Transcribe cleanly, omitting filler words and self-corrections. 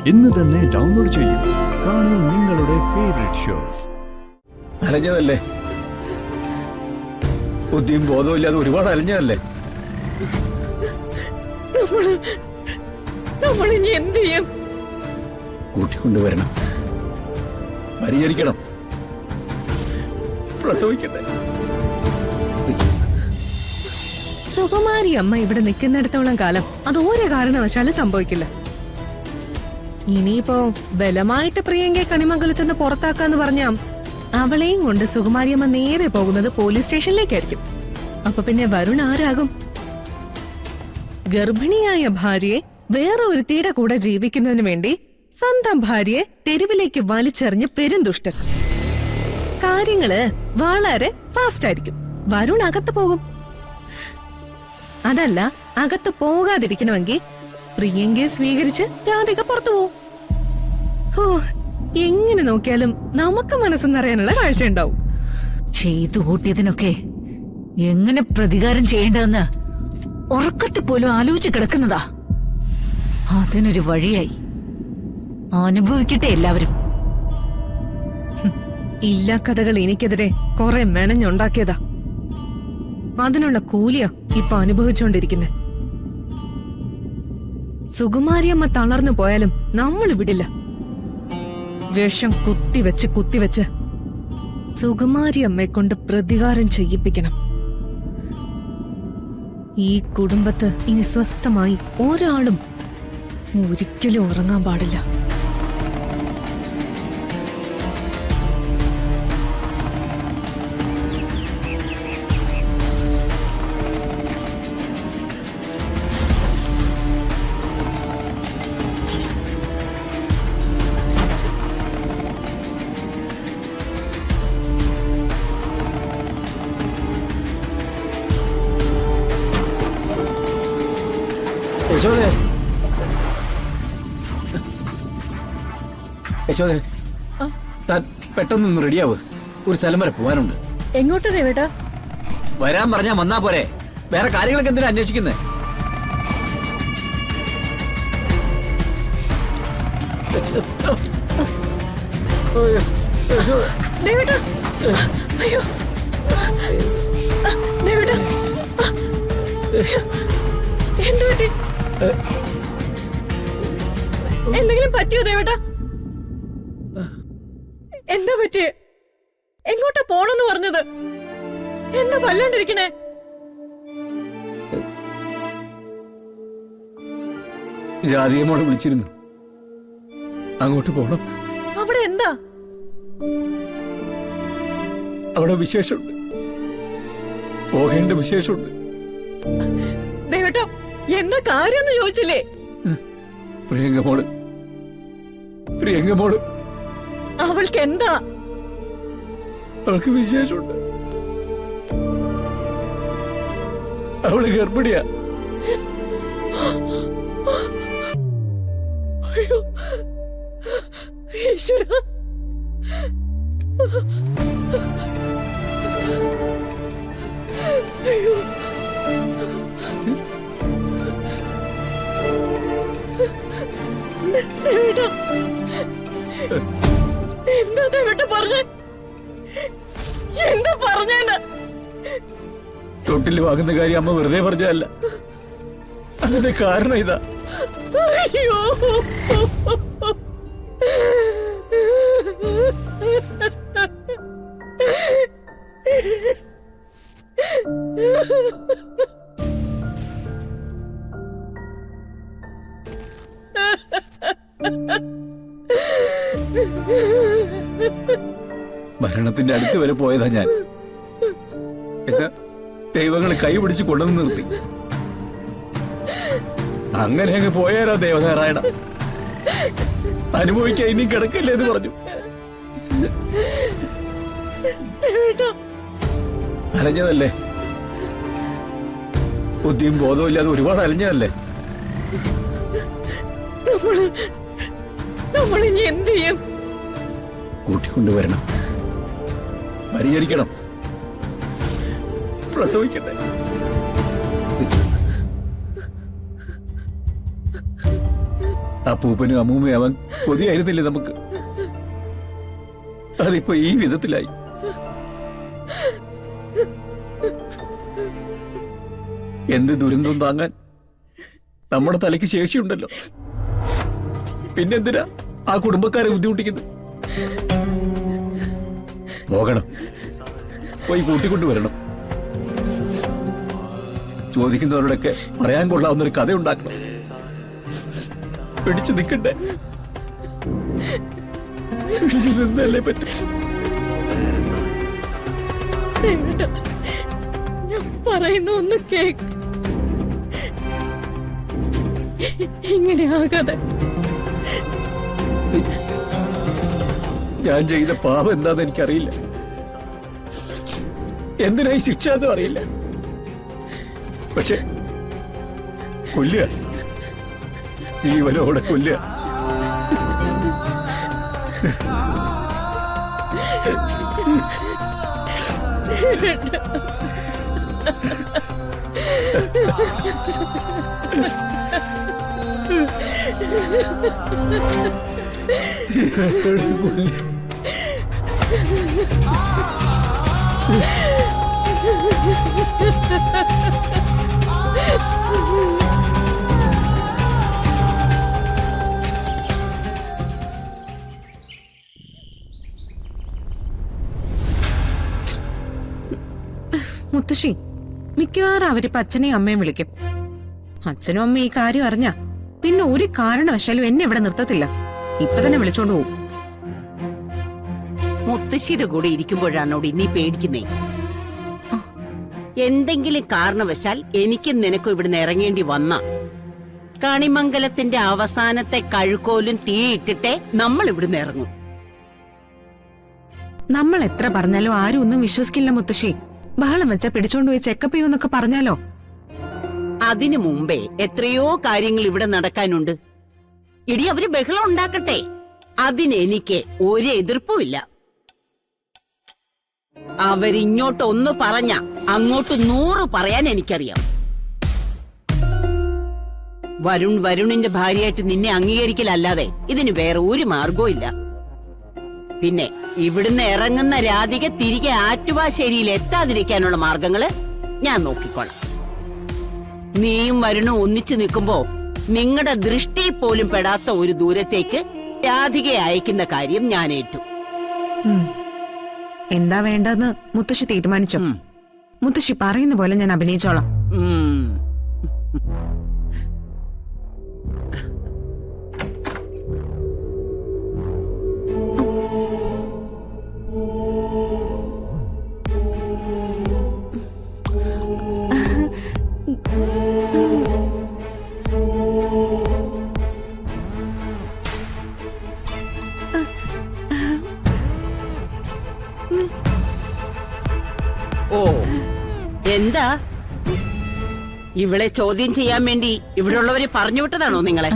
ഇന്ന് തന്നെ ഡൗൺലോഡ് ചെയ്യൂ. കാണൂ നിങ്ങളുടെ ഫേവറേറ്റ് ഷോസ്. അലഞ്ഞതല്ലേ, ബുദ്ധിയും ബോധവും ഇല്ലാതെ ഒരുപാട് അലഞ്ഞതല്ലേ. നമ്മളിനി എന്ത് ചെയ്യും? കൂട്ടിക്കൊണ്ടുവരണം, പരിചരിക്കണം, പ്രസവിക്കട്ടെ. സുകുമാരി അമ്മ ഇവിടെ നിൽക്കുന്നിടത്തോളം കാലം അത് ഒരു കാരണവശാലും സംഭവിക്കില്ല. ഇനിയിപ്പോ ബലമായിട്ട് പ്രിയങ്കയെ കണിമംഗലത്ത് നിന്ന് പുറത്താക്കാന്ന് പറഞ്ഞാ അവളെയും കൊണ്ട് സുകുമാരിയമ്മ നേരെ പോകുന്നത് പോലീസ് സ്റ്റേഷനിലേക്കായിരിക്കും. അപ്പൊ പിന്നെ വരുൺ ആരാകും? ഗർഭിണിയായ ഭാര്യയെ വേറെ ഒരുത്തിയുടെ കൂടെ ജീവിക്കുന്നതിന് വേണ്ടി സ്വന്തം ഭാര്യയെ തെരുവിലേക്ക് വലിച്ചെറിഞ്ഞ് പെരുന്തുഷ്ടൻ. കാര്യങ്ങള് വളരെ ഫാസ്റ്റ് ആയിരിക്കും. വരുൺ അകത്ത് പോകും. അതല്ല, അകത്ത് പോകാതിരിക്കണമെങ്കിൽ പ്രിയങ്കയെ സ്വീകരിച്ച് രാധിക പുറത്തു പോവും. ഹോ, എങ്ങനെ നോക്കിയാലും നമുക്ക് മനസ്സെന്നറിയാനുള്ള കാഴ്ചയുണ്ടാവും. ചെയ്തു കൂട്ടിയതിനൊക്കെ എങ്ങനെ പ്രതികാരം ചെയ്യേണ്ടതെന്ന് ഉറക്കത്തിൽ പോലും ആലോചിച്ച് കിടക്കുന്നതാ. അതിനൊരു വഴിയായി. അനുഭവിക്കട്ടെ എല്ലാവരും. ഇല്ലാ കഥകൾ എനിക്കെതിരെ കുറെ മെനഞ്ഞുണ്ടാക്കിയതാ. അതിനുള്ള കൂലിയാ ഇപ്പൊ അനുഭവിച്ചോണ്ടിരിക്കുന്നെ. സുകുമാരിയമ്മ തളർന്നു പോയാലും നമ്മൾ വിടില്ല. വിഷം കുത്തിവെച്ച് സുകുമാരിയമ്മയെ കൊണ്ട് പ്രതികാരം ചെയ്യിപ്പിക്കണം. ഈ കുടുംബത്ത് ഇനി സ്വസ്ഥമായി ഒരാളും ഒരിക്കലും ഉറങ്ങാൻ പാടില്ല. യശോദേ, യശോദേ, താൻ പെട്ടെന്നൊന്ന് റെഡിയാവ്. ഒരു സ്ഥലം വരെ പോവാനുണ്ട്. എങ്ങോട്ടാ ദേവേട്ടാ? വരാൻ പറഞ്ഞാ വന്നാ പോരെ. വേറെ കാര്യങ്ങളൊക്കെ എന്തിനാ അന്വേഷിക്കുന്നേ? ദേവേട്ടാ, അയ്യോ ദേവേട്ടാ, എന്ത് പറ്റി? എന്തെങ്കിലും പറ്റിയോ ദേവേട്ടാ? എന്താ പറ്റിയേ? എങ്ങോട്ടാ പോണെന്ന് പറഞ്ഞത്? എന്താ വല്ലാണ്ടിരിക്കണേ? രാധികമ്മോട് വിളിച്ചിരുന്നു, അങ്ങോട്ട് പോണം. അവിടെ എന്താ? അവിടെ വിശേഷമുണ്ട്, പോകേണ്ട വിശേഷമുണ്ട്. ദേവേട്ടാ, എന്താ കാര്യമെന്ന് ചോദിച്ചില്ലേ? പ്രിയങ്കമോള് അവൾക്ക് എന്താ? അവൾക്ക് വിശേഷമുണ്ട്. അവള് ഗർഭിണിയാ. അയ്യോ ഈശ്വരാ. അയ്യോ ദേവേട്ടാ, എന്താ ദേവേട്ടാ പറഞ്ഞേ? എന്താ പറഞ്ഞേന്ന്? തൊട്ടില് വാങ്ങുന്ന കാര്യം അമ്മ വെറുതെ പറഞ്ഞതല്ല. അതിന്റെ കാരണം ഇതാ. അയ്യോ മരണത്തിന്റെ അടുത്ത് വരെ പോയതാ ഞാൻ. ദൈവങ്ങൾ കൈ പിടിച്ച് കൊണ്ടുവന്ന് നിർത്തി. അങ്ങനെ അങ്ങ് പോയാരാ ദേവനാരായണ. അനുഭവിക്കാൻ ഇനി കിടക്കില്ലേ എന്ന് പറഞ്ഞു. അലഞ്ഞതല്ലേ, ബുദ്ധിയും ബോധവും ഇല്ലാതെ ഒരുപാട് അലഞ്ഞതല്ലേ. നമ്മളിനി എന്ത് ചെയ്യും? കൂട്ടിക്കൊണ്ടുവരണം, പരിചരിക്കണം, പ്രസവിക്കട്ടെ. അപ്പൂപ്പനും അമ്മൂമ്മയും അവൻ കൊതിയായിരുന്നില്ലേ നമുക്ക്? അതിപ്പോ ഈ വിധത്തിലായി. എന്ത് ദുരന്തം താങ്ങാൻ നമ്മുടെ തലയ്ക്ക് ശേഷിയുണ്ടല്ലോ. പിന്നെന്തിനാ ആ കുടുംബക്കാരെ ബുദ്ധിമുട്ടിക്കുന്നത്? പോകണം, പോയി കൂട്ടിക്കൊണ്ടുവരണം. ചോദിക്കുന്നവരോടൊക്കെ പറയാൻ കൊള്ളാവുന്നൊരു കഥ ഉണ്ടാക്കണം. പിടിച്ചു നിൽക്കണ്ടേ? പിടിച്ചു നിന്നല്ലേ പറ്റും. ഞാൻ പറയുന്ന ഒന്ന് കേക്ക്. ഇങ്ങനെ ആകാതെ. ഞാൻ ചെയ്ത പാപം എന്താന്ന് എനിക്കറിയില്ല. എന്തിനായി ശിക്ഷ എന്നും അറിയില്ല. പക്ഷെ കൊല്ലുക, ജീവനോടെ കൊല്ലുക. മുത്തശ്ശി, മിക്കവാറും അവരിപ്പോ അച്ഛനെയും അമ്മയും വിളിക്കും. അച്ഛനും അമ്മയും ഈ കാര്യം അറിഞ്ഞ പിന്നെ ഒരു കാരണവശാലും എന്നെ ഇവിടെ നിർത്തത്തില്ല. ഇപ്പൊ തന്നെ വിളിച്ചോണ്ട് പോവും. മുത്തശ്ശിയുടെ കൂടെ ഇരിക്കുമ്പോഴാണോടി നീ പേടിക്കുന്നേ? എന്തെങ്കിലും കാരണവശാൽ എനിക്കും നിനക്കും ഇവിടുന്ന് ഇറങ്ങേണ്ടി വന്ന കണിമംഗലത്തിന്റെ അവസാനത്തെ കഴുക്കോലും തീയിട്ടിട്ടേ നമ്മൾ ഇവിടുന്ന് ഇറങ്ങും. നമ്മൾ എത്ര പറഞ്ഞാലും ആരും ഒന്നും വിശ്വസിക്കില്ല മുത്തശ്ശി. ബഹളം വെച്ചാ പിടിച്ചോണ്ട് പോയി ചെക്കപ്പ് ചെയ്യുമെന്നൊക്കെ പറഞ്ഞാലോ? അതിനു മുമ്പേ എത്രയോ കാര്യങ്ങൾ ഇവിടെ നടക്കാനുണ്ട്. ഇടി അവര് ബഹളം ഉണ്ടാക്കട്ടെ, അതിനെനിക്ക് ഒരു എതിർപ്പുമില്ല. അവരിങ്ങോട്ട് ഒന്ന് പറഞ്ഞ അങ്ങോട്ട് 100 പറയാൻ എനിക്കറിയാം. വരുണിന്റെ ഭാര്യയായിട്ട് നിന്നെ അംഗീകരിക്കലല്ലാതെ ഇതിന് വേറെ ഒരു മാർഗവും ഇല്ല. പിന്നെ ഇവിടുന്ന് ഇറങ്ങുന്ന രാധിക തിരികെ ആറ്റുവാശ്ശേരിയിൽ എത്താതിരിക്കാനുള്ള മാർഗങ്ങള് ഞാൻ നോക്കിക്കോളാം. നീയും വരുണും ഒന്നിച്ചു നിൽക്കുമ്പോ നിങ്ങളുടെ ദൃഷ്ടി പോലും പെടാത്ത ഒരു ദൂരത്തേക്ക് രാധികയെ അയക്കുന്ന കാര്യം ഞാൻ ഏറ്റു. എന്താ വേണ്ടെന്ന് മുത്തശ്ശി തീരുമാനിച്ചോ? മുത്തശ്ശി പറയുന്ന പോലെ ഞാൻ അഭിനയിച്ചോളാം. ഓ, എന്താ ഇവളെ ചോദ്യം ചെയ്യാൻ വേണ്ടി ഇവിടെയുള്ളവരെ പറഞ്ഞു വിട്ടതാണോ നിങ്ങളെ?